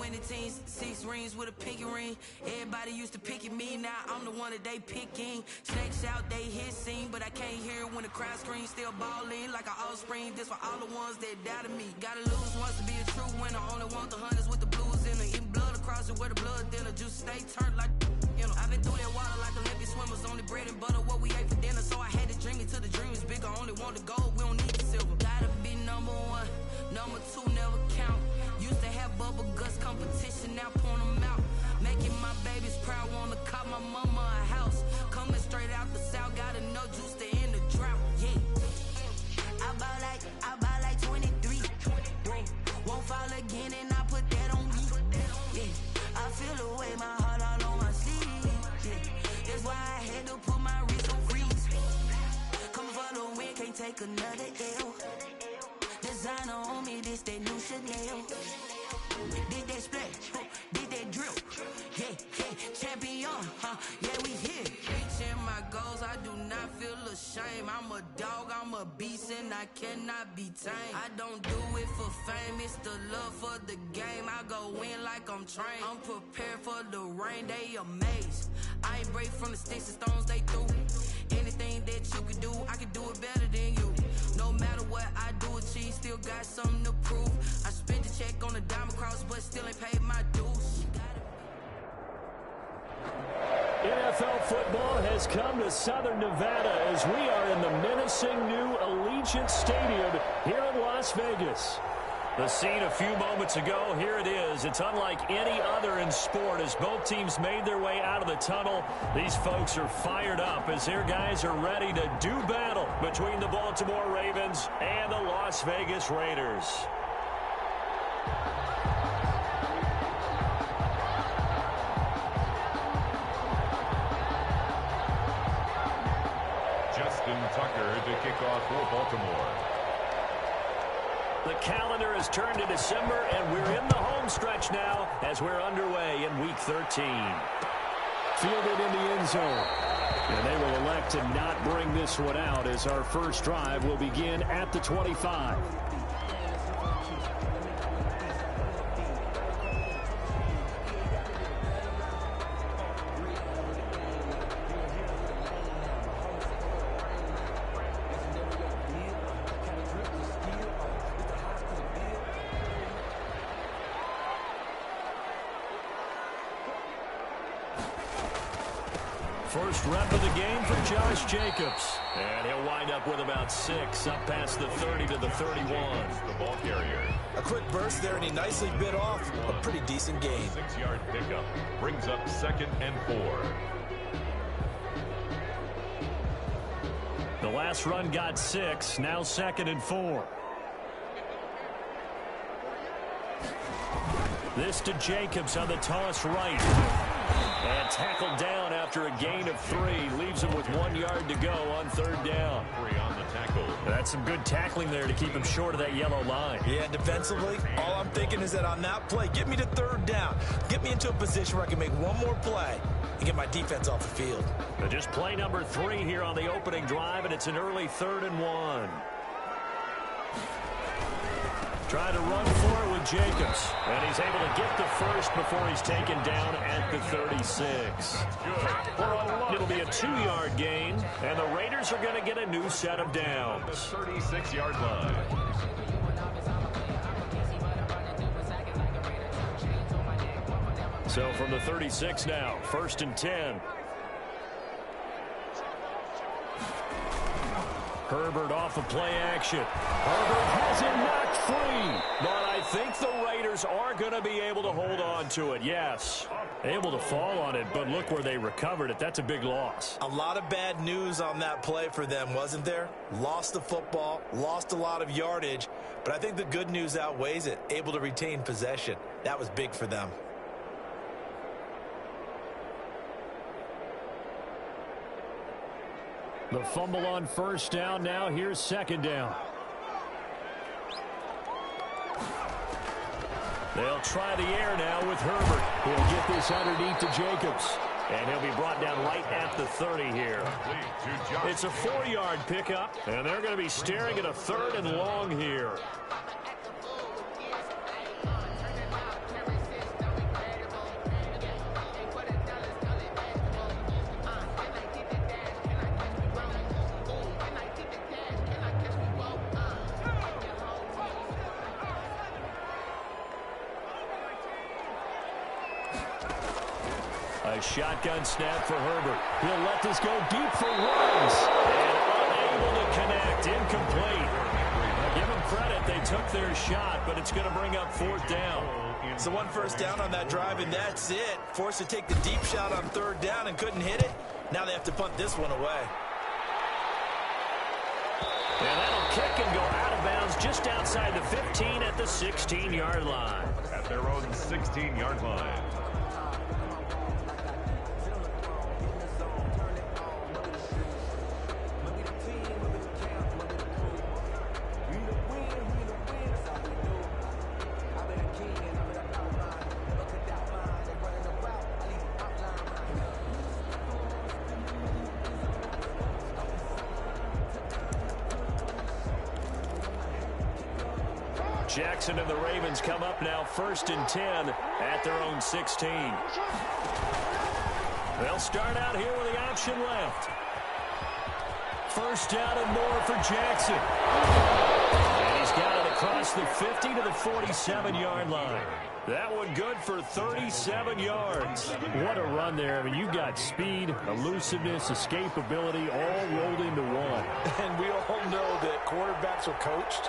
winning teams, 6 rings with a pinky ring. Everybody used to pick at me, now I'm the one that they picking. Snakes out, they hit scene, but I can't hear it when the crowd screams. Still balling like an offspring, this for all the ones that doubted me. Gotta lose once to be a true winner, only want the hunters with the blues in it. Eating blood across it where the blood thinner, juice stay turned like you know. I've been through that water like Olympic swimmers, only bread and butter what we ate for dinner. So I had to dream it till the dream is bigger, only want the gold, we don't need the silver. Gotta be number 1, number 2 never count. Used to have bubble guts competition, now point them out. Making my babies proud, wanna call my mama a house. Coming straight out the south, got enough juice to end the drought, yeah. I bought like 23. Won't fall again and I put that on me, yeah. I feel the way, my heart all on my sleeve, yeah. That's why I had to put my wrist on freeze. Coming for the win, can't take another L. Designer on me, this that new Chanel. Did that splash, did that drip, yeah, champion, yeah, we here. Reaching my goals, I do not feel ashamed. I'm a dog, I'm a beast, and I cannot be tamed. I don't do it for fame, it's the love for the game. I go in like I'm trained. I'm prepared for the rain, they amazed. I ain't break from the sticks and stones they threw. Anything that you can do, I can do it better than you. No matter what I do achieve, still got something to prove. I spent the check on the diamond cross, but still ain't paid my dues. NFL football has come to Southern Nevada as we are in the menacing new Allegiant Stadium here in Las Vegas. The scene a few moments ago, here it is. It's unlike any other in sport as both teams made their way out of the tunnel. These folks are fired up as their guys are ready to do battle between the Baltimore Ravens and the Las Vegas Raiders. Justin Tucker to kick off for Baltimore. The calendar has turned to December, and we're in the home stretch now as we're underway in Week 13. Fielded in the end zone. And they will elect to not bring this one out as our first drive will begin at the 25. First rep of the game for Josh Jacobs. And he'll wind up with about 6, up past the 30 to the 31. The ball carrier. A quick burst there, and he nicely bit off a pretty decent gain. 6-yard pickup brings up 2nd and 4. The last run got 6, now 2nd and 4. This to Jacobs on the toss right. And tackled down after a gain of 3. Leaves him with 1 yard to go on 3rd down. 3 on the tackle. That's some good tackling there to keep him short of that yellow line. Yeah, defensively, all I'm thinking is that on that play, get me to 3rd down. Get me into a position where I can make one more play and get my defense off the field. But just play number 3 here on the opening drive, and it's an early 3rd and 1. Trying to run for it with Jacobs. And he's able to get the first before he's taken down at the 36. It'll be a 2-yard gain, and the Raiders are going to get a new set of downs. The 36-yard line. So from the 36 now, 1st and 10. Herbert off of play action. Herbert has it knocked free. But I think the Raiders are going to be able to hold on to it. Yes, able to fall on it, but look where they recovered it. That's a big loss. A lot of bad news on that play for them, wasn't there? Lost the football, lost a lot of yardage, but I think the good news outweighs it. Able to retain possession. That was big for them. The fumble on 1st down. Now here's 2nd down. They'll try the air now with Herbert. He'll get this underneath to Jacobs. And he'll be brought down right at the 30 here. It's a 4-yard pickup, and they're going to be staring at a 3rd and long here. A shotgun snap for Herbert. He'll let this go deep for Ruggs. And unable to connect. Incomplete. Give them credit. They took their shot, but it's going to bring up 4th down. So 1 first down on that drive, and that's it. Forced to take the deep shot on 3rd down and couldn't hit it. Now they have to punt this one away. And that'll kick and go out of bounds just outside the 15 at the 16-yard line. At their own 16-yard line. Jackson and the Ravens come up now 1st and 10 at their own 16. They'll start out here with the option left. 1st down and more for Jackson. And he's got it across the 50 to the 47-yard line. That one good for 37 yards. What a run there. I mean, you've got speed, elusiveness, escapability all rolled into one. And we all know that quarterbacks are coached.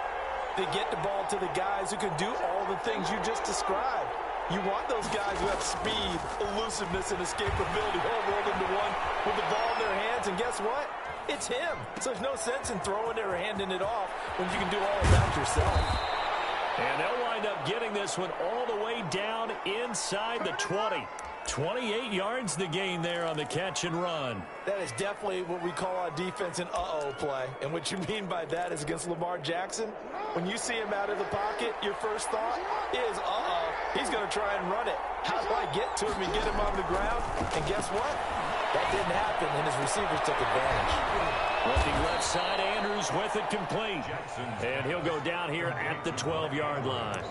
They get the ball to the guys who can do all the things you just described. You want those guys who have speed, elusiveness, and escapability all rolled into one with the ball in their hands. And guess what? It's him. So there's no sense in throwing it or handing it off when you can do all of that yourself. And they'll wind up getting this one all the way down inside the 20. 28 yards the gain there on the catch and run. That is definitely what we call on defense an uh-oh play. And what you mean by that is against Lamar Jackson, when you see him out of the pocket, your first thought is, uh-oh, he's going to try and run it. How do I get to him and get him on the ground? And guess what? That didn't happen, and his receivers took advantage. Looking left side, Andrews with it complete. And he'll go down here at the 12-yard line.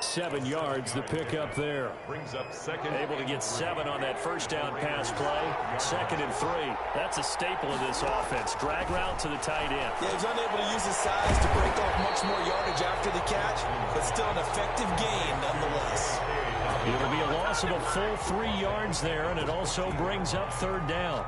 7 yards the pick up there. Brings up 2nd. Able to get 7 on that 1st down pass play. 2nd and 3. That's a staple of this offense. Drag route to the tight end. Yeah, he's unable to use his size to break off much more yardage after the catch, but still an effective gain nonetheless. It'll be a loss of a full 3 yards there, and it also brings up 3rd down.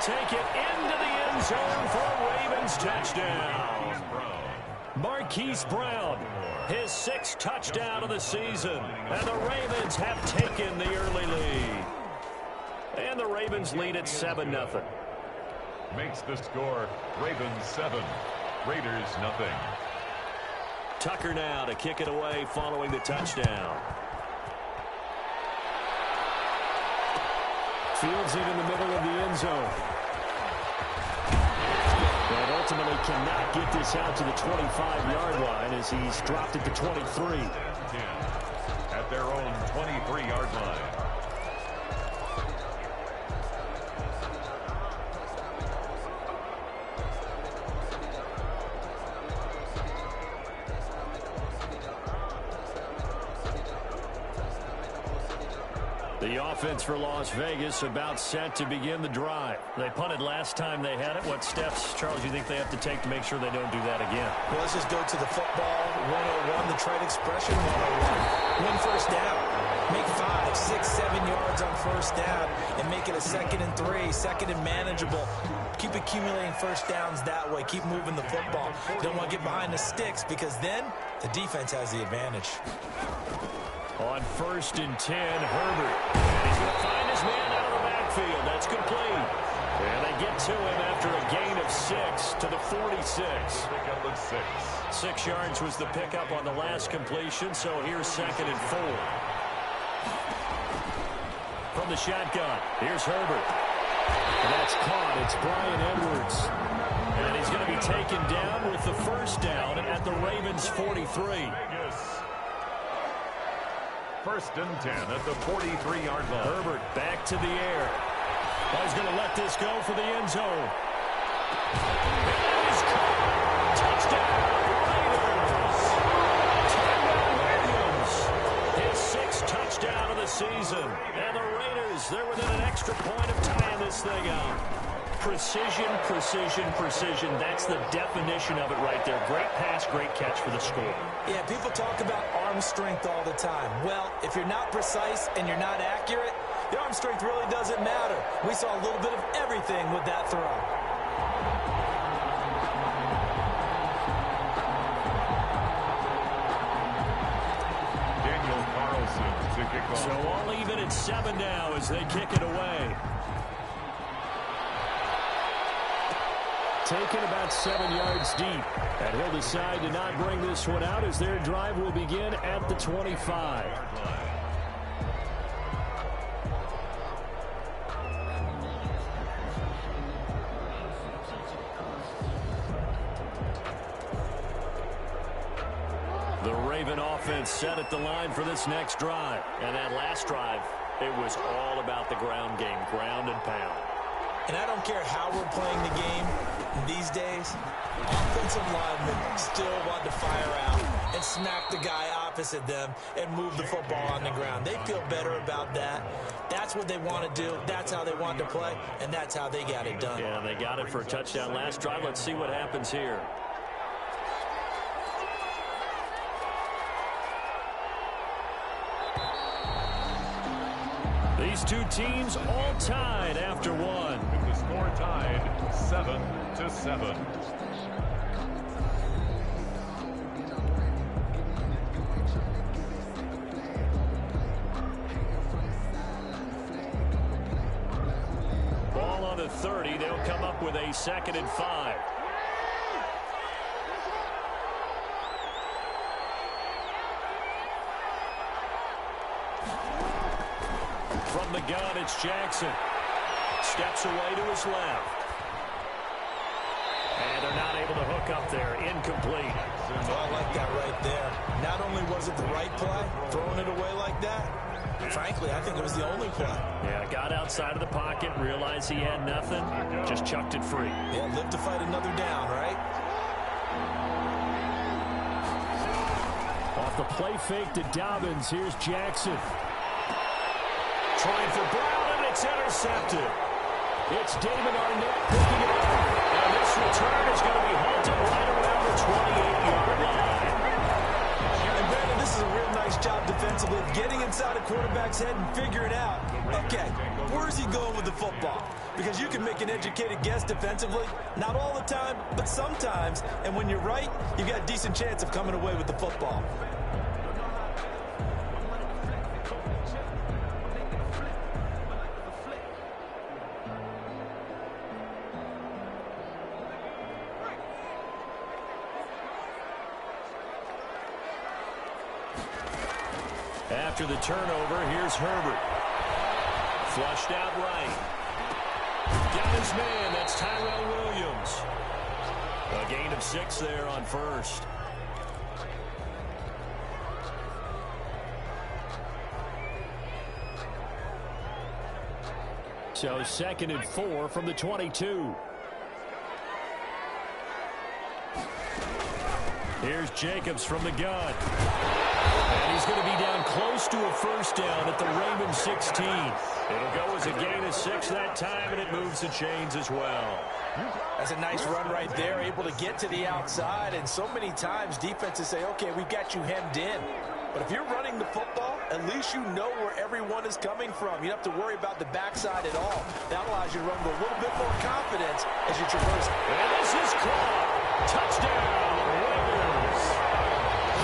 Take it into the end zone for a Ravens touchdown. Marquise Brown, his 6th touchdown of the season. And the Ravens have taken the early lead. And the Ravens lead at 7-0. Makes the score Ravens 7, Raiders nothing. Tucker now to kick it away following the touchdown. Fields it in the middle of the end zone. And ultimately cannot get this out to the 25-yard line as he's dropped it to 23. At their own 23-yard line. The offense for Las Vegas about set to begin the drive. They punted last time they had it. What steps, Charles, do you think they have to take to make sure they don't do that again? Well, let's just go to the football 101, the trade expression 101. Win first down. Make 5, 6, 7 yards on first down and make it a 2nd and 3, 2nd and manageable. Keep accumulating first downs that way. Keep moving the football. Don't want to get behind the sticks because then the defense has the advantage. On 1st and 10, Herbert. And he's going to find his man out of the backfield. That's complete. And they get to him after a gain of 6 to the 46. Pickup of 6. 6 yards was the pickup on the last completion, so here's 2nd and 4. From the shotgun, here's Herbert. And that's caught. It's Bryan Edwards. And he's going to be taken down with the 1st down at the Ravens' 43. 1st and 10 at the 43-yard line. Herbert back to the air. He's going to let this go for the end zone. He's caught. Touchdown, Raiders. Tyrell Williams, his 6th touchdown of the season. And the Raiders, they're within an extra point of tying this thing up. precision, precision, precision. That's the definition of it right there. Great pass, great catch for the score. Yeah, people talk about arm strength all the time. Well, if you're not precise and you're not accurate, the arm strength really doesn't matter. We saw a little bit of everything with that throw. Daniel Carlson to kick off. So all even at 7 now as they kick it away. Taken about 7 yards deep. And he'll decide to not bring this one out as their drive will begin at the 25. The Raven offense set at the line for this next drive. And that last drive, it was all about the ground game, ground and pound. And I don't care how we're playing the game these days, offensive linemen still want to fire out and smack the guy opposite them and move the football on the ground. They feel better about that. That's what they want to do. That's how they want to play, and that's how they got it done. Yeah, they got it for a touchdown last drive. Let's see what happens here. These two teams all tied after one. With the score tied 7-7. Ball on the 30. They'll come up with a 2nd and 5. From the gun, it's Jackson. Steps away to his left. And they're not able to hook up there. Incomplete. Oh, I like that right there. Not only was it the right play, throwing it away like that, frankly, I think it was the only play. Yeah, got outside of the pocket, realized he had nothing, just chucked it free. Yeah, live to fight another down, right? Off the play fake to Dobbins. Here's Jackson. Trying for Brown, and it's intercepted. It's David Arnett picking it up. And this return is going to be halted right around the 28-yard line. And Brandon, this is a real nice job defensively of getting inside a quarterback's head and figuring out, okay, where's he going with the football? Because you can make an educated guess defensively, not all the time, but sometimes. And when you're right, you've got a decent chance of coming away with the football. After the turnover, here's Herbert. Flushed out right. Got his man. That's Tyrell Williams. A gain of 6 there on first. So 2nd and 4 from the 22. Here's Jacobs from the gun. And he's going to be down close to a first down at the Raven 16. It'll go as a gain of 6 that time, and it moves the chains as well. That's a nice run right there, able to get to the outside. And so many times defenses say, okay, we've got you hemmed in. But if you're running the football, at least you know where everyone is coming from. You don't have to worry about the backside at all. That allows you to run with a little bit more confidence as you traverse. And this is caught. Touchdown, Raiders.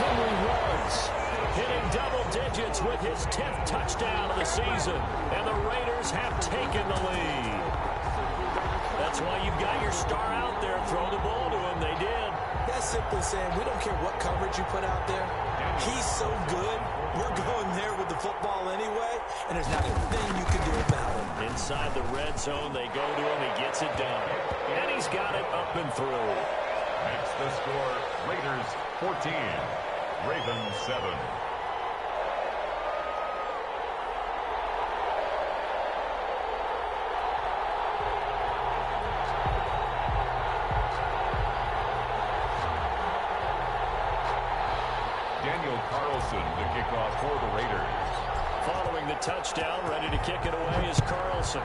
Henry Ruggs Hitting double digits with his 10th touchdown of the season. And the Raiders have taken the lead. That's why you've got your star out there. Throw the ball to him. They did. That's simply saying we don't care what coverage you put out there. He's so good. We're going there with the football anyway, and there's not a thing you can do about it. Inside the red zone, they go to him. He gets it done. And he's got it up and through. That's the score. Raiders 14, Ravens 7. Daniel Carlson to kick off for the Raiders. Following the touchdown, ready to kick it away is Carlson.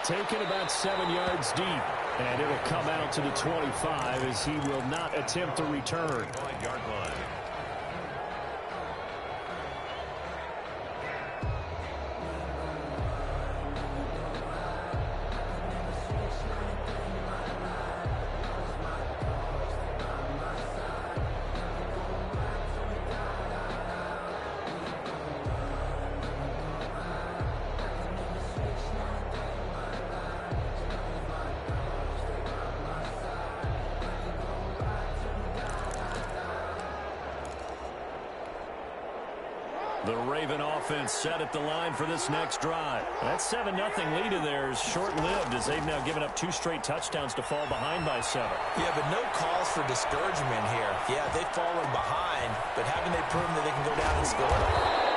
taken about 7 yards deep. And it'll come out to the 25 as he will not attempt to return. 5-yard line. The Raven offense set at the line for this next drive. That 7-0 lead of theirs short-lived as they've now given up 2 straight touchdowns to fall behind by 7. Yeah, but no cause for discouragement here. Yeah, they've fallen behind, but haven't they proven that they can go down and score?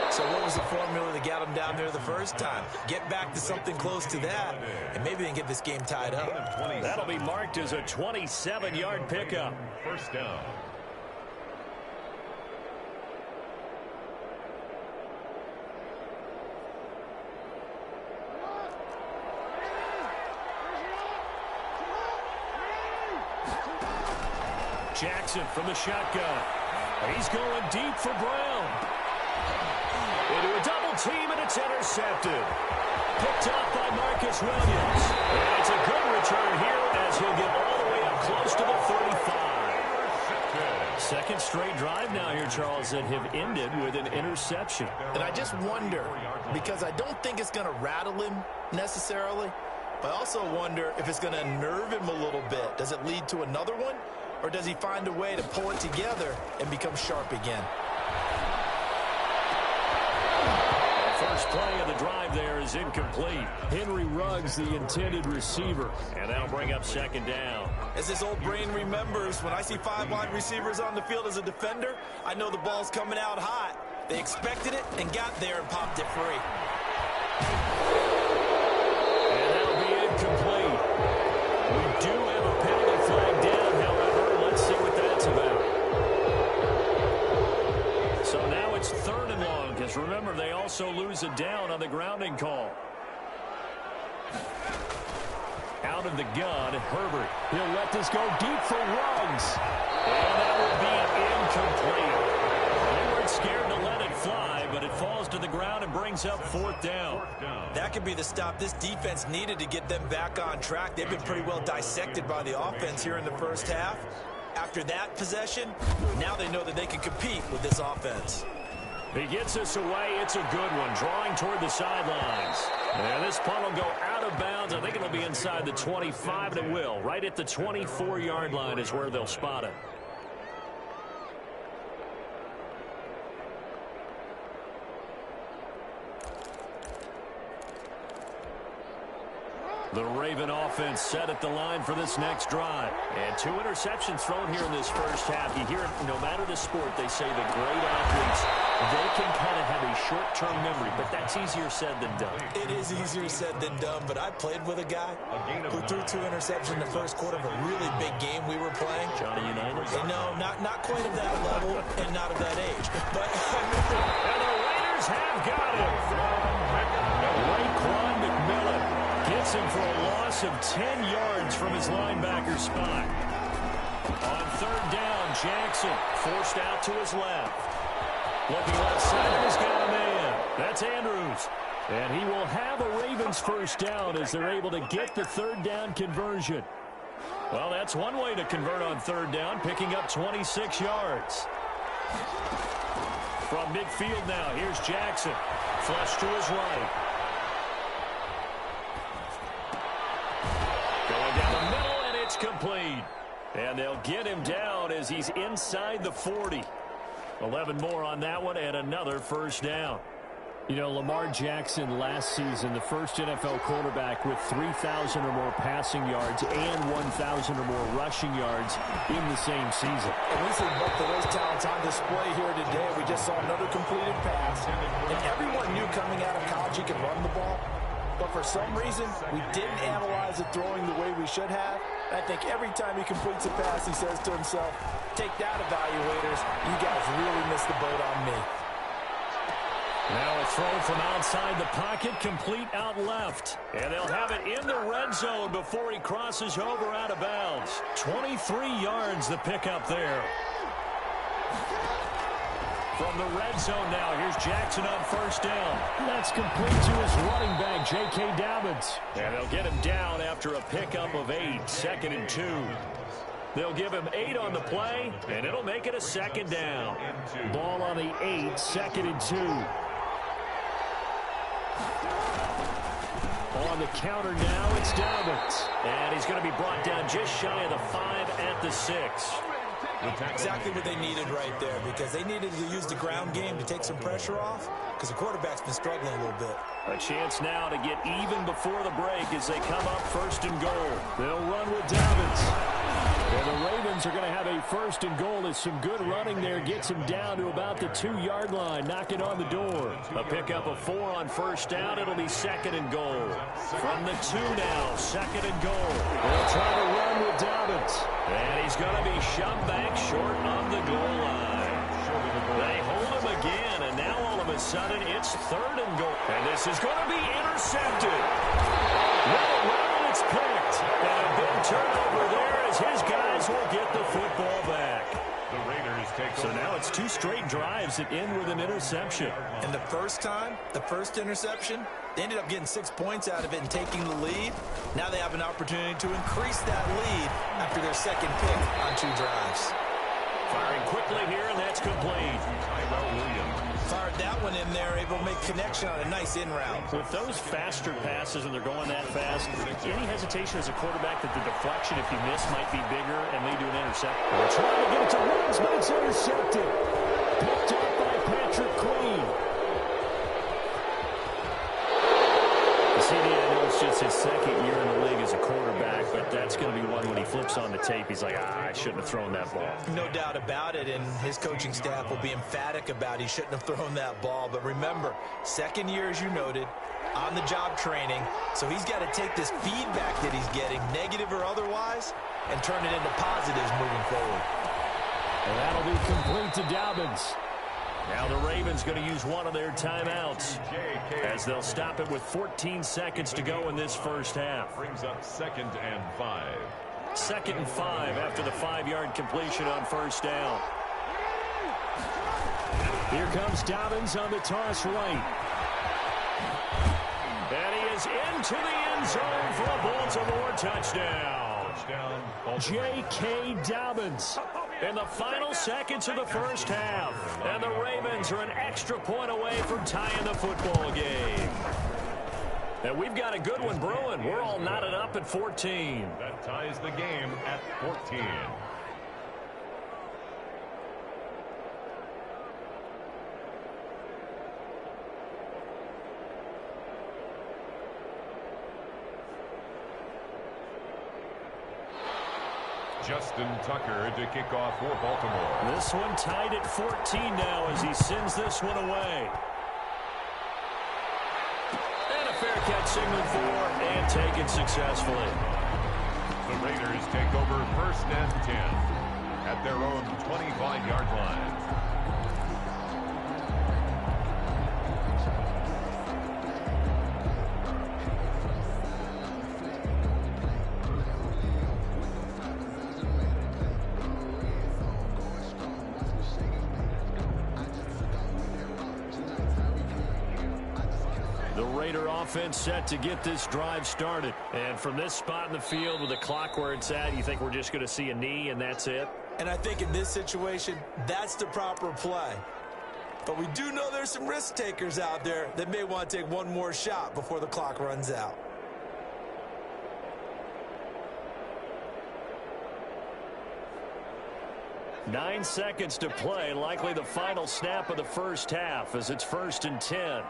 So what was the formula that got them down there the first time? Get back to something close to that, and maybe they can get this game tied up. That'll be marked as a 27-yard pickup. First down. Jackson from the shotgun. He's going deep for Brown. Into a double team, and it's intercepted. Picked up by Marcus Williams. And it's a good return here as he'll get all the way up close to the 35. Second straight drive now here, Charles, that have ended with an interception. And I just wonder, because I don't think it's going to rattle him necessarily, but I also wonder if it's going to unnerve him a little bit. Does it lead to another one? Or does he find a way to pull it together and become sharp again? First play of the drive there is incomplete. Henry Ruggs, the intended receiver. And that'll bring up second down. As his old brain remembers, when I see 5 wide receivers on the field as a defender, I know the ball's coming out hot. They expected it and got there and popped it free. And that'll be incomplete. We do have a penalty flag down, however. Let's see what that's about. So now it's 3rd and long, because remember, they also lose a down on the grounding call. Out of the gun, Herbert. He'll let this go deep for Ruggs. And that will be incomplete. They weren't scared to let it fly, but it falls to the ground and brings up 4th down. That could be the stop this defense needed to get them back on track. They've been pretty well dissected by the offense here in the first half. After that possession, now they know that they can compete with this offense. He gets us away. It's a good one, drawing toward the sidelines. And this punt will go out of bounds. I think it'll be inside the 25, and it will. Right at the 24-yard line is where they'll spot it. The Raven offense set at the line for this next drive. And 2 interceptions thrown here in this first half. You hear it, no matter the sport, they say the great athletes, they can kind of have a short-term memory, but that's easier said than done. It is easier said than done, but I played with a guy who threw 2 interceptions in the first quarter of a really big game we were playing. Johnny Unitas? No, not quite at that level and not at that age. But and the Raiders have got him. Raekwon McMillan gets him for a loss of 10 yards from his linebacker spot. On 3rd down, Jackson forced out to his left. Looking left side, he's got a man. That's Andrews. And he will have a Ravens first down as they're able to get the 3rd down conversion. Well, that's one way to convert on 3rd down, picking up 26 yards. From midfield now, here's Jackson. Flush to his right. Going down the middle, and it's complete. And they'll get him down as he's inside the 40. 11 more on that one, and another first down. You know, Lamar Jackson last season, the first NFL quarterback with 3,000 or more passing yards and 1,000 or more rushing yards in the same season. And we see both of those talents on display here today. We just saw another completed pass. And everyone knew coming out of college he could run the ball. But for some reason, we didn't analyze it throwing the way we should have. I think every time he completes a pass, he says to himself, take that, evaluators. You guys really missed the boat on me. Now a throw from outside the pocket, complete out left. And they'll have it in the red zone before he crosses over out of bounds. 23 yards the pickup there. From the red zone now, here's Jackson on first down. That's complete to his running back, J.K. Dobbins. And they'll get him down after a pickup of 8, 2nd and 2. They'll give him 8 on the play, and it'll make it a 2nd down. Ball on the 8, 2nd and 2. On the counter now, it's Dobbins. And he's going to be brought down just shy of the 5 at the 6. Exactly what they needed right there, because they needed to use the ground game to take some pressure off, because the quarterback's been struggling a little bit. A chance now to get even before the break as they come up 1st and goal. They'll run with Dobbins. And the Ravens are going to have a 1st and goal as some good running there gets him down to about the 2-yard line, knocking on the door. A pickup of 4 on first down. It'll be 2nd and goal. From the 2 now, 2nd and goal. They'll try to run with Dobbins. And he's going to be shoved back short of the goal line. They hold him again, and now all of a sudden it's 3rd and goal. And this is going to be intercepted. Well, it's picked. And a big turnover there as his guys will get the football back. The Raiders take over. So now it's 2 straight drives that end with an interception. And the first time, the first interception, they ended up getting 6 points out of it and taking the lead. Now they have an opportunity to increase that lead after their 2nd pick on 2 drives. Firing quickly here, and that's complete. Tyrell Williams. Fired that one in there, able to make connection on a nice in route. With those faster passes and they're going that fast, any hesitation as a quarterback that the deflection, if you miss, might be bigger and lead to an interception? They're trying to get it to Woods, but it's intercepted. Picked up by Patrick Queen. I know it's just his 2nd year in the league as a quarterback, but that's going to be one when he flips on the tape, he's like, I shouldn't have thrown that ball. No doubt about it, and his coaching staff will be emphatic about he shouldn't have thrown that ball. But remember, 2nd year, as you noted, on-the-job training, so he's got to take this feedback that he's getting, negative or otherwise, and turn it into positives moving forward. And that'll be complete to Dobbins. Now the Ravens going to use one of their timeouts as they'll stop it with 14 seconds to go in this first half. Brings up 2nd and 5. 2nd and 5 after the 5-yard completion on first down. Here comes Dobbins on the toss right. And he is into the end zone for a Baltimore touchdown. J.K. Dobbins. In the final seconds of the first half. And the Ravens are an extra point away from tying the football game. And we've got a good one brewing. We're all knotted up at 14. That ties the game at 14. Justin Tucker to kick off for Baltimore. This one tied at 14 now as he sends this one away. And a fair catch signaled for and taken successfully. The Raiders take over 1st and 10 at their own 25-yard line. Offense set to get this drive started. And from this spot in the field with the clock where it's at, you think we're just going to see a knee and that's it? And I think in this situation, that's the proper play. But we do know there's some risk takers out there that may want to take one more shot before the clock runs out. Nine seconds to play, likely the final snap of the first half as it's 1st and 10.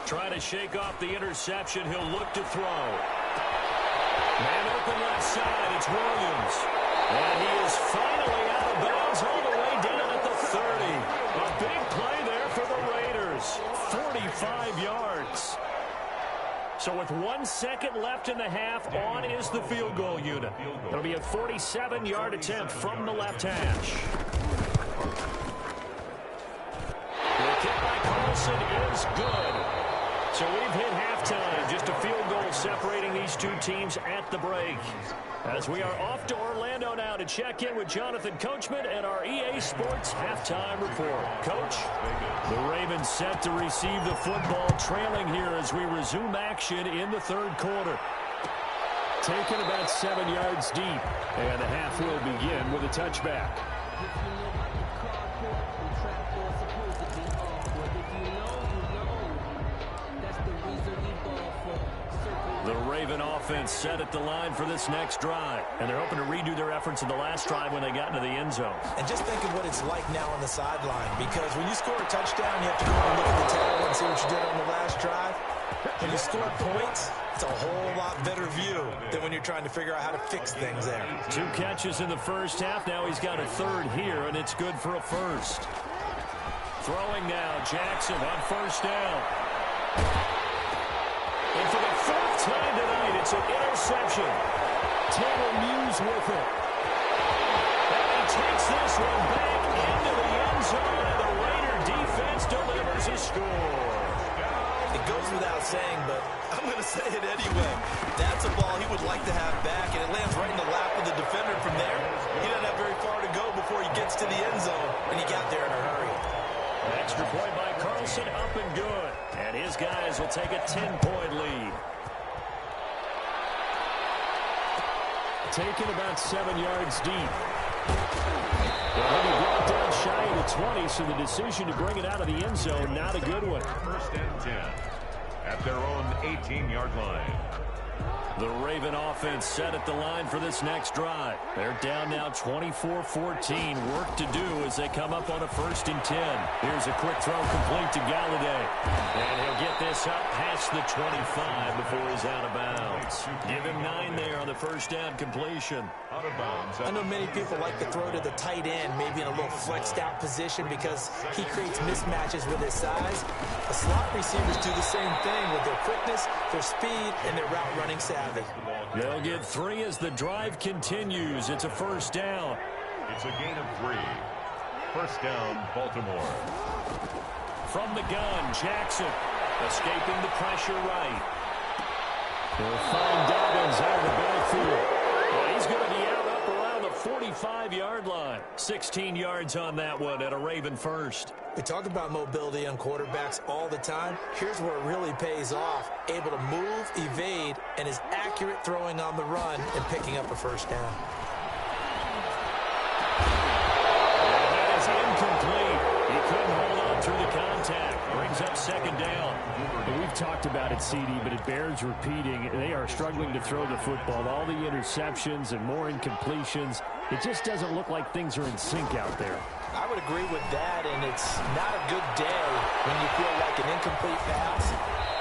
Trying to shake off the interception. He'll look to throw. Man open left side. It's Williams. And he is finally out of bounds all the way down at the 30. A big play there for the Raiders. 45 yards. So with 1 second left in the half, on is the field goal unit. It'll be a 47-yard attempt from the left hash. is good. So we've hit halftime. Just a field goal separating these two teams at the break. As we are off to Orlando now to check in with Jonathan Coachman and our EA Sports halftime report. Coach, the Ravens set to receive the football, trailing here as we resume action in the third quarter. Taken about 7 yards deep, and the half will begin with a touchback. The Raven offense set at the line for this next drive, and they're hoping to redo their efforts in the last drive when they got into the end zone. And just think of what it's like now on the sideline, because when you score a touchdown, you have to go and look at the table and see what you did on the last drive. When you score points, it's a whole lot better view than when you're trying to figure out how to fix things there. 2 catches in the first half. Now he's got a third here, and it's good for a first. Throwing now, Jackson on first down. And for the 4th time tonight, it's an interception. Taylor Muse with it. And he takes this one back into the end zone, and the Raider defense delivers a score. It goes without saying, but I'm going to say it anyway. That's a ball he would like to have back, and it lands right in the lap of the defender from there. He doesn't have very far to go before he gets to the end zone, and he got there in a hurry. Extra point by Carlson, up and good. And his guys will take a 10-point lead. Taken about 7 yards deep. Well, he brought down shy of the 20, so the decision to bring it out of the end zone, not a good one. 1st and 10 at their own 18-yard line. The Raven offense set at the line for this next drive. They're down now 24-14. Work to do as they come up on a 1st and 10. Here's a quick throw complete to Galladay. And he'll get this up past the 25 before he's out of bounds. Give him 9 there on the first down completion. Out of bounds. I know many people like to throw to the tight end, maybe in a little flexed out position because he creates mismatches with his size. The slot receivers do the same thing with their quickness, their speed, and their route running savvy. They'll get 3 as the drive continues. It's a first down. It's a gain of 3. First down, Baltimore. From the gun, Jackson escaping the pressure right. They'll find Dobbins out of the backfield. Well, he's going to be out up around the 45-yard line. 16 yards on that one at a Raven first. We talk about mobility on quarterbacks all the time. Here's where it really pays off. Able to move, evade, and is accurate throwing on the run and picking up a first down. And that is incomplete. He couldn't hold on through the contact. Brings up 2nd down. We've talked about it, CD, but it bears repeating. They are struggling to throw the football. All the interceptions and more incompletions. It just doesn't look like things are in sync out there. I would agree with that, and it's not a good day when you feel like an incomplete pass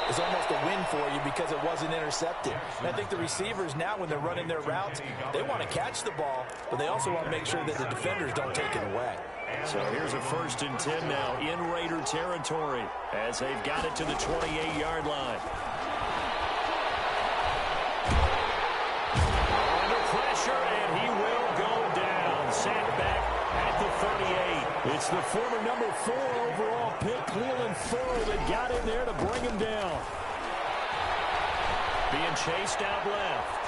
is almost a win for you because it wasn't intercepted. And I think the receivers now, when they're running their routes, they want to catch the ball, but they also want to make sure that the defenders don't take it away. So here's a 1st and 10 now in Raider territory as they've got it to the 28-yard line. Under pressure, and he will go down. Sacked back at the 38. It's the former number 4 overall pick, Cleveland Furrow, that got in there to bring him down. Being chased out left.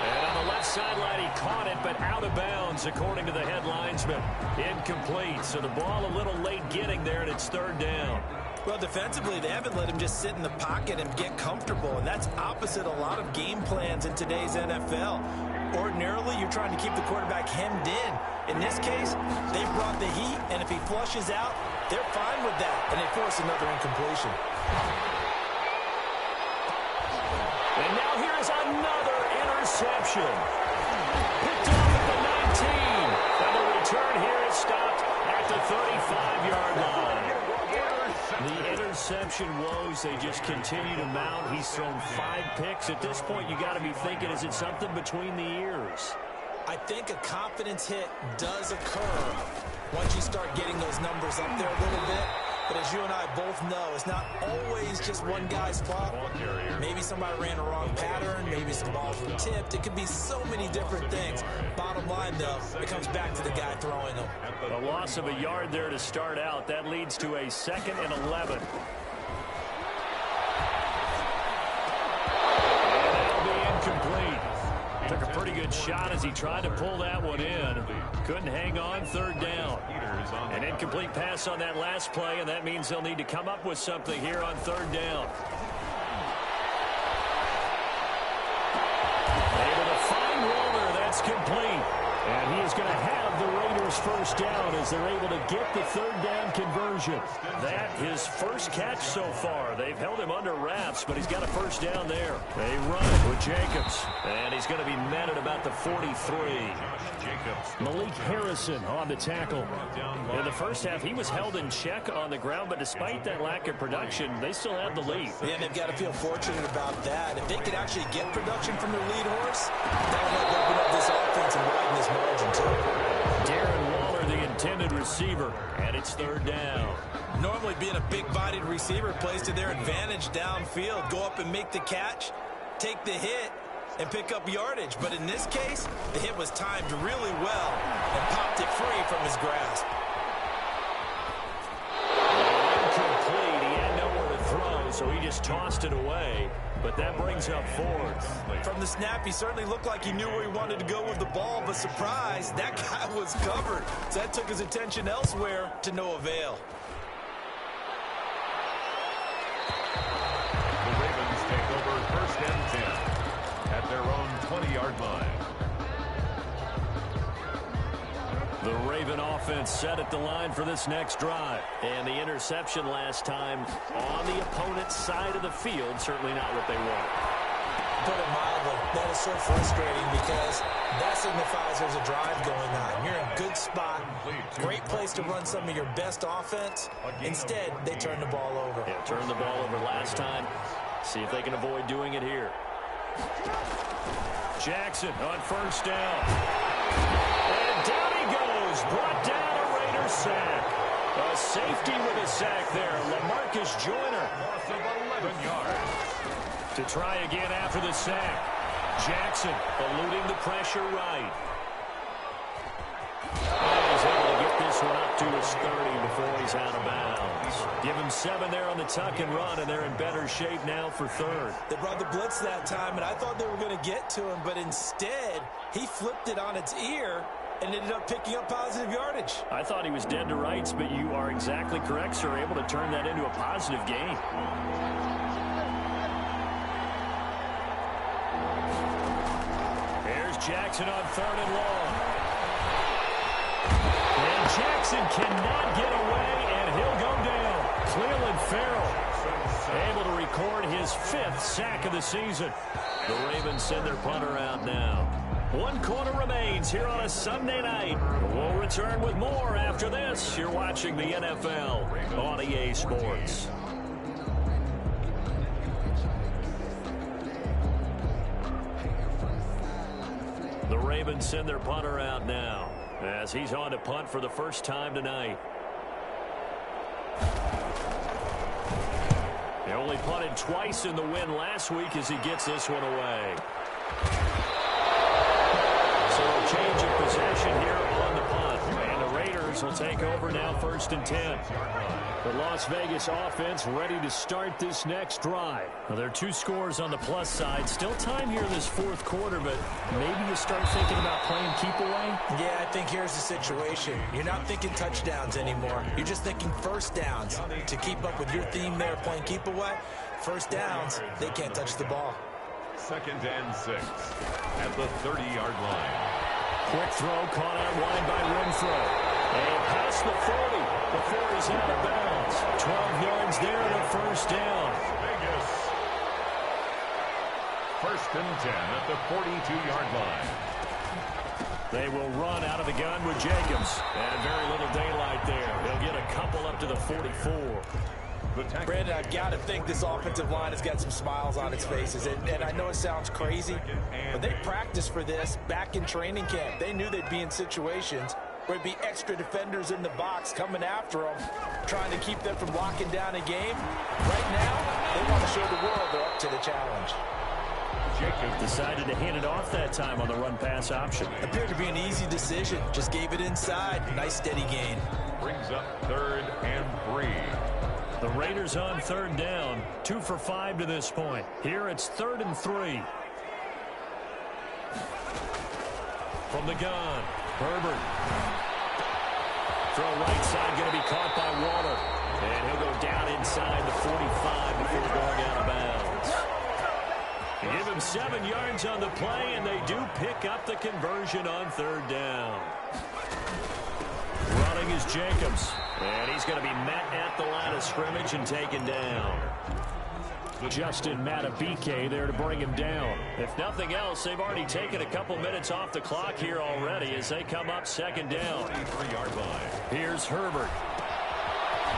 And on the left sideline, he caught it, but out of bounds, according to the head linesman. Incomplete, so the ball a little late getting there, and it's 3rd down. Well, defensively, they haven't let him just sit in the pocket and get comfortable, and that's opposite a lot of game plans in today's NFL. Ordinarily, you're trying to keep the quarterback hemmed in. In this case, they brought the heat, and if he flushes out, they're fine with that, and they force another incompletion. And now here is another interception. Picked off at the 19. And the return here is stopped at the 35-yard line. The interception woes, they just continue to mount. He's thrown 5 picks. At this point, you got to be thinking, is it something between the ears? I think a confidence hit does occur once you start getting those numbers up there a little bit. But as you and I both know, it's not always just one guy's fault. Maybe somebody ran a wrong pattern. Maybe some balls were tipped. It could be so many different things. Bottom line, though, it comes back to the guy throwing them. A loss of a yard there to start out. That leads to a 2nd and 11. And that'll be incomplete. Took a pretty good shot as he tried to pull that one in. Couldn't hang on, 3rd down. An incomplete pass on that last play, and that means they'll need to come up with something here on 3rd down. Able to find Waller. That's complete. And he is going to have the Raiders' 1st down as they're able to get the 3rd down conversion. That his first catch so far. They've held him under wraps, but he's got a 1st down there. They run it with Jacobs, and he's going to be met at about the 43. Malik Harrison on the tackle. In the first half, he was held in check on the ground, but despite that lack of production, they still have the lead. Yeah, and they've got to feel fortunate about that. If they could actually get production from their lead horse, that would help open up this offense and widen this margin, too. Darren Waller, the intended receiver, and it's 3rd down. Normally being a big-bodied receiver plays to their advantage downfield. Go up and make the catch, take the hit, and pick up yardage. But in this case, the hit was timed really well and popped it free from his grasp. Incomplete. He had nowhere to throw, so he just tossed it away. But that brings up 4th. From the snap, he certainly looked like he knew where he wanted to go with the ball, but surprise, that guy was covered. So that took his attention elsewhere to no avail. The Ravens take over 1st and 10 at their own 20-yard line. The Raven offense set at the line for this next drive. And the interception last time on the opponent's side of the field, certainly not what they wanted. Put it mildly, that is so frustrating because that signifies there's a drive going on. You're in a good spot, great place to run some of your best offense. Instead, they turn the ball over. Yeah, turned the ball over last time. See if they can avoid doing it here. Jackson on 1st down. And down he goes. Brought down a Raiders sack. A safety with a sack there. LaMarcus Joyner. Loss of 11 yards. To try again after the sack. Jackson eluding the pressure right. And he's able to get this one up to his 30 before he's out of bounds. Give him 7 there on the tuck and run, and they're in better shape now for 3rd. They brought the blitz that time, and I thought they were going to get to him, but instead, he flipped it on its ear and ended up picking up positive yardage. I thought he was dead to rights, but you are exactly correct, sir. Able to turn that into a positive gain. Here's Jackson on 3rd and long. And Jackson cannot get away, and he'll go down. Cleveland Farrell able to record his 5th sack of the season. The Ravens send their punter out now. 1 quarter remains here on a Sunday night. We'll return with more after this. You're watching the NFL on EA Sports. The Ravens send their punter out now as he's on to punt for the first time tonight. He only punted twice in the win last week as he gets this one away. So a change of possession here on the punt. And the Raiders will take over now 1st and 10. The Las Vegas offense ready to start this next drive. Well, there are 2 scores on the plus side. Still time here in this 4th quarter, but maybe you start thinking about playing keep away? Yeah, I think here's the situation. You're not thinking touchdowns anymore. You're just thinking 1st downs. To keep up with your theme there, playing keep away, 1st downs, they can't touch the ball. 2nd and 6 at the 30-yard line. Quick throw caught out wide by Renfro. And past the 40 before he's out of bounds. 12 yards there and a 1st down. Vegas. 1st and 10 at the 42-yard line. They will run out of the gun with Jacobs. And very little daylight there. They'll get a couple up to the 44. Brandon, I've got to think this offensive line has got some smiles on its faces. And I know it sounds crazy, but they practiced for this back in training camp. They knew they'd be in situations where it'd be extra defenders in the box coming after them, trying to keep them from locking down a game. Right now, they want to show the world they're up to the challenge. Jacobs decided to hand it off that time on the run-pass option. Appeared to be an easy decision. Just gave it inside. Nice steady gain. Brings up 3rd and 3. The Raiders on 3rd down. 2 for 5 to this point. Here it's 3rd and 3. From the gun, Herbert. Throw right side, going to be caught by Waller. And he'll go down inside the 45 before going out of bounds. Give him 7 yards on the play, and they do pick up the conversion on 3rd down. Running is Jacobs, and he's going to be met at the line of scrimmage and taken down. Justin Matabike there to bring him down. If nothing else, they've already taken a couple minutes off the clock here already as they come up 2nd down. 23-yard line. Here's Herbert.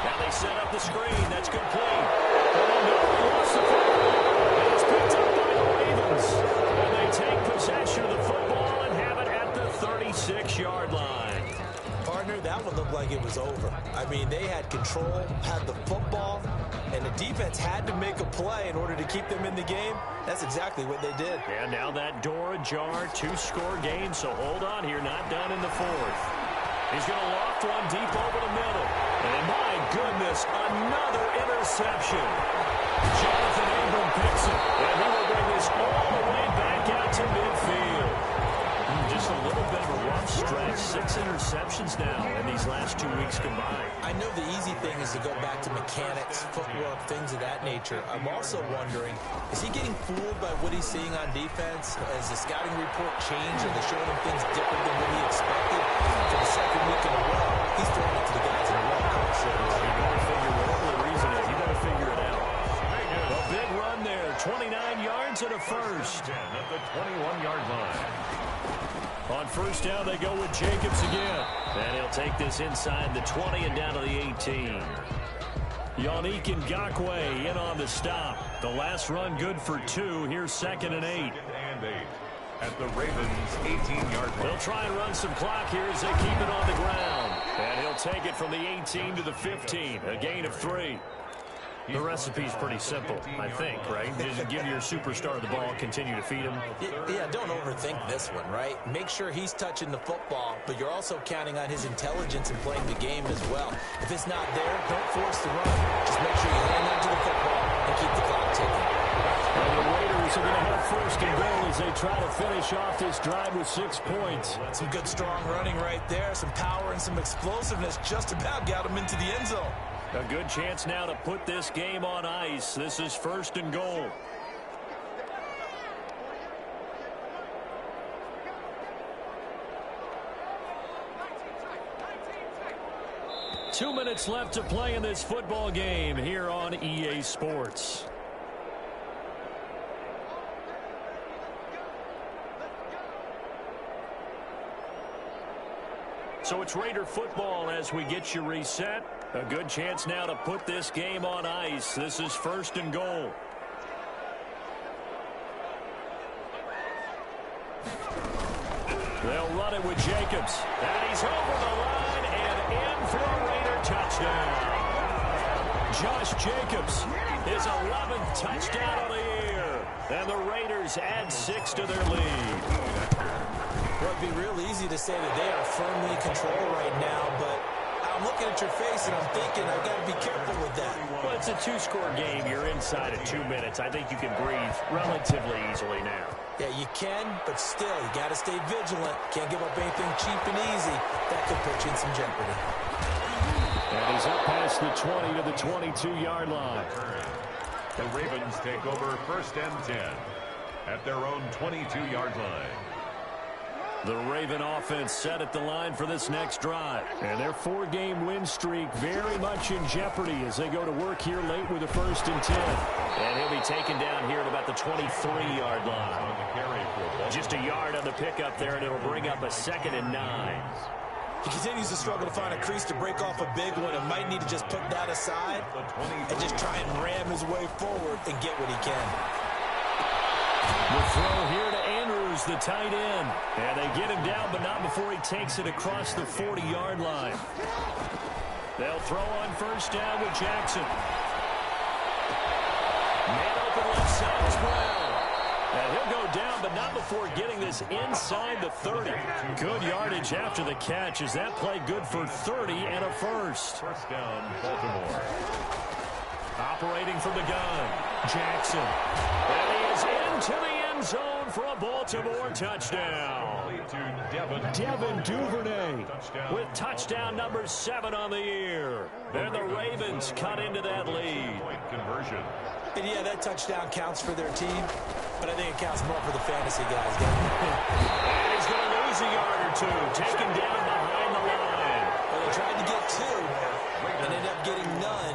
Now they set up the screen. That's complete. Oh, no, he lost the football. And it's picked up by the Ravens. And they take possession of the football and have it at the 36-yard line. Partner, that one looked like it was over. I mean, they had control, had the football, and the defense had to make a play in order to keep them in the game. That's exactly what they did. And now that door ajar, 2-score game, so hold on here, not done in the 4th. He's going to loft one deep over the middle. And my goodness, another interception. Jonathan Abram picks it, and he will bring this all the way back out to midfield. Just a little bit of a rough stretch. 6 interceptions now in these last 2 weeks combined. I know the easy thing is to go back to mechanics, footwork, things of that nature. I'm also wondering, is he getting fooled by what he's seeing on defense? Has the scouting report changed? Are they showing him things different than what he expected? For the 2nd week in a row, he's throwing it to the guys in a row. So you better figure whatever the reason is. You better figure it out. A big run there. 29 yards and a first. At the 21-yard line. On 1st down, they go with Jacobs again. And he'll take this inside the 20 and down to the 18. Yannick Ngakoue in on the stop. The last run good for 2. Here's 2nd and 8. 2nd and 8. At the Ravens' 18-yard line. They'll try and run some clock here as they keep it on the ground. And he'll take it from the 18 to the 15. A gain of 3. The recipe's pretty simple, I think, right? Just give your superstar the ball, continue to feed him. Yeah, don't overthink this one, right? Make sure he's touching the football, but you're also counting on his intelligence in playing the game as well. If it's not there, don't force the run. Just make sure you hang on to the football and keep the clock ticking. And the Raiders are going to have 1st and goal as they try to finish off this drive with 6 points. Some good, strong running right there. Some power and some explosiveness just about got him into the end zone. A good chance now to put this game on ice. This is 1st and goal. Two minutes left to play in this football game here on EA Sports. So it's Raider football as we get you reset. A good chance now to put this game on ice. This is 1st and goal. They'll run it with Jacobs. And he's over the line and in for a Raider touchdown. Josh Jacobs, his 11th touchdown of the year. And the Raiders add 6 to their lead. Well, it'd be real easy to say that they are firmly in control right now, but I'm looking at your face and I'm thinking I've got to be careful with that. Well, it's a 2-score game. You're inside of 2 minutes. I think you can breathe relatively easily now. Yeah, you can, but still, you got to stay vigilant. Can't give up anything cheap and easy. That could put you in some jeopardy. And he's up past the 20 to the 22-yard line. The Ravens take over 1st and 10 at their own 22-yard line. The Raven offense set at the line for this next drive. And their 4-game win streak very much in jeopardy as they go to work here late with a 1st and 10. And he'll be taken down here at about the 23-yard line. Just a yard on the pickup there, and it'll bring up a 2nd and 9. He continues to struggle to find a crease to break off a big one and might need to just put that aside and just try and ram his way forward and get what he can. The throw here to Andrews. Rivers, the tight end. And they get him down, but not before he takes it across the 40-yard line. They'll throw on first down with Jackson. Man open left side as well. And he'll go down, but not before getting this inside the 30. Good yardage after the catch as that play good for 30 and a first. First down, Baltimore. Operating from the gun, Jackson. And he is into the end zone for a Baltimore touchdown. Devin Duvernay with touchdown number 7 on the year. And the Ravens cut into that lead. Point conversion. And yeah, that touchdown counts for their team, but I think it counts more for the fantasy guys. And he's going to lose a yard or two, taken down behind the line. Well, they tried to get 2 and ended up getting none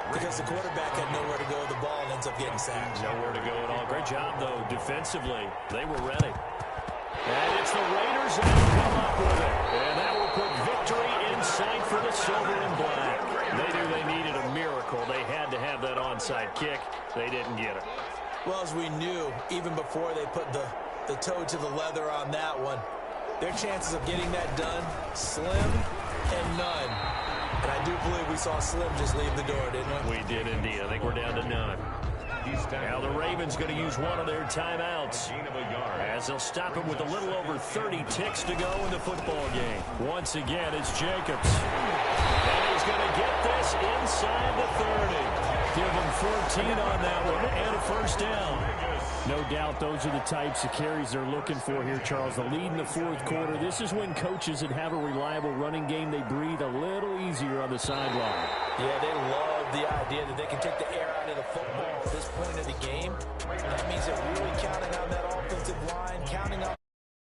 because the quarterback had nowhere to go with the ball and ends up getting sacked. Nowhere to go at all. Great job, though, defensively. They were ready. And it's the Raiders that come up with it. And that will put victory in sight for the silver and black. They knew they needed a miracle. They had to have that onside kick. They didn't get it. Well, as we knew, even before they put the toe to the leather on that one, their chances of getting that done, slim and none. And I do believe we saw Slim just leave the door, didn't we? We did indeed. I think we're down to none. Now the Ravens going to use one of their timeouts as they'll stop him with a little over 30 ticks to go in the football game. Once again, it's Jacobs. And he's going to get this inside the 30. Give him 14 on that one and a first down. No doubt those are the types of carries they're looking for here, Charles. The lead in the fourth quarter. This is when coaches that have a reliable running game, they breathe a little easier on the sideline. Yeah, they love the idea that they can take the air out of the football at this point of the game. That means they're really counting on that offensive line, counting on